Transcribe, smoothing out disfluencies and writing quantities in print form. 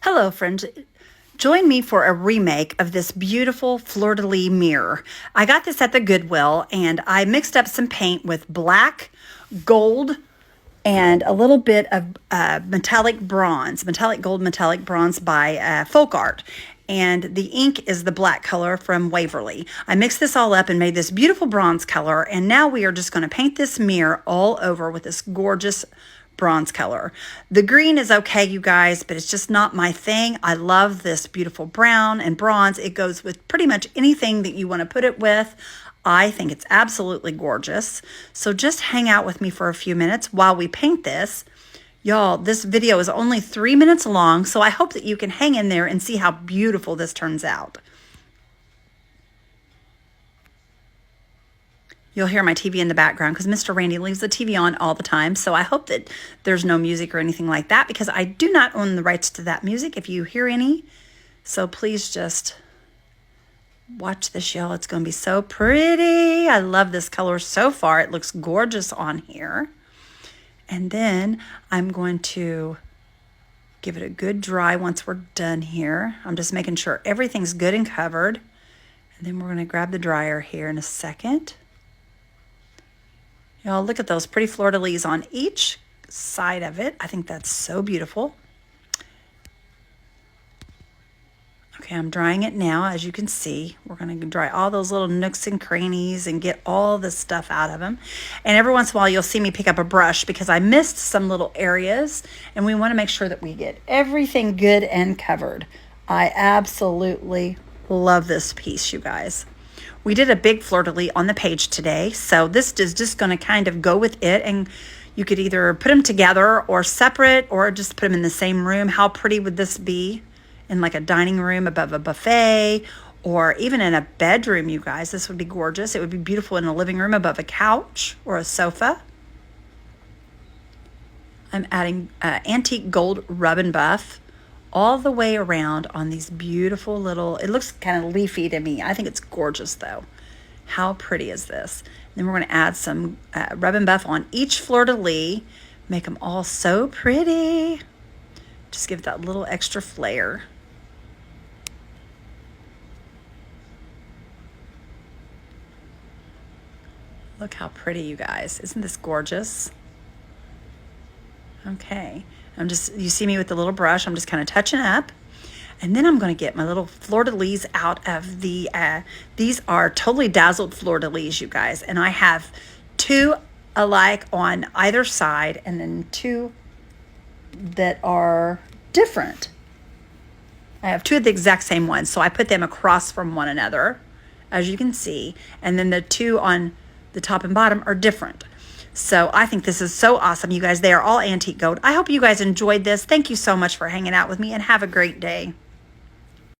Hello, friends. Join me for a remake of this beautiful Fleur De Lis mirror. I got this at the Goodwill, and I mixed up some paint with black, gold, and a little bit of metallic gold metallic bronze by Folk Art. And the ink is the black color from Waverly. I mixed this all up and made this beautiful bronze color, and now we are just going to paint this mirror all over with this gorgeous bronze color. The green is okay, you guys, but it's just not my thing. I love this beautiful brown and bronze. It goes with pretty much anything that you want to put it with. I think it's absolutely gorgeous. So just hang out with me for a few minutes while we paint this. Y'all, this video is only 3 minutes long, so I hope that you can hang in there and see how beautiful this turns out. You'll hear my TV in the background because Mr. Randy leaves the TV on all the time. So I hope that there's no music or anything like that because I do not own the rights to that music if you hear any. So please just watch this, y'all. It's going to be so pretty. I love this color so far. It looks gorgeous on here. And then I'm going to give it a good dry once we're done here. I'm just making sure everything's good and covered. And then we're going to grab the dryer here in a second. Y'all, look at those pretty Fleur De Lis on each side of it. I think that's so beautiful. Okay, I'm drying it now. As you can see, we're going to dry all those little nooks and crannies and get all the stuff out of them. And every once in a while, you'll see me pick up a brush because I missed some little areas, and we want to make sure that we get everything good and covered. I absolutely love this piece, you guys. We did a big Fleur De Lis on the page today, so this is just going to kind of go with it, and you could either put them together or separate or just put them in the same room. How pretty would this be in like a dining room above a buffet or even in a bedroom, you guys? This would be gorgeous. It would be beautiful in a living room above a couch or a sofa. I'm adding antique gold rub and buff all the way around on these beautiful little, it looks kind of leafy to me. I think it's gorgeous though. How pretty is this? Then we're going to add some rub and buff on each Fleur De Lis, make them all so pretty. Just give it that little extra flair. Look how pretty, you guys. Isn't this gorgeous? Okay. You see me with the little brush, I'm just kind of touching up. And then I'm going to get my little Fleur De Lis out of the, these are totally dazzled Fleur De Lis, you guys. And I have two alike on either side and then two that are different. I have two of the exact same ones, so I put them across from one another, as you can see. And then the two on the top and bottom are different. So I think this is so awesome, you guys. They are all antique gold. I hope you guys enjoyed this. Thank you so much for hanging out with me, and have a great day.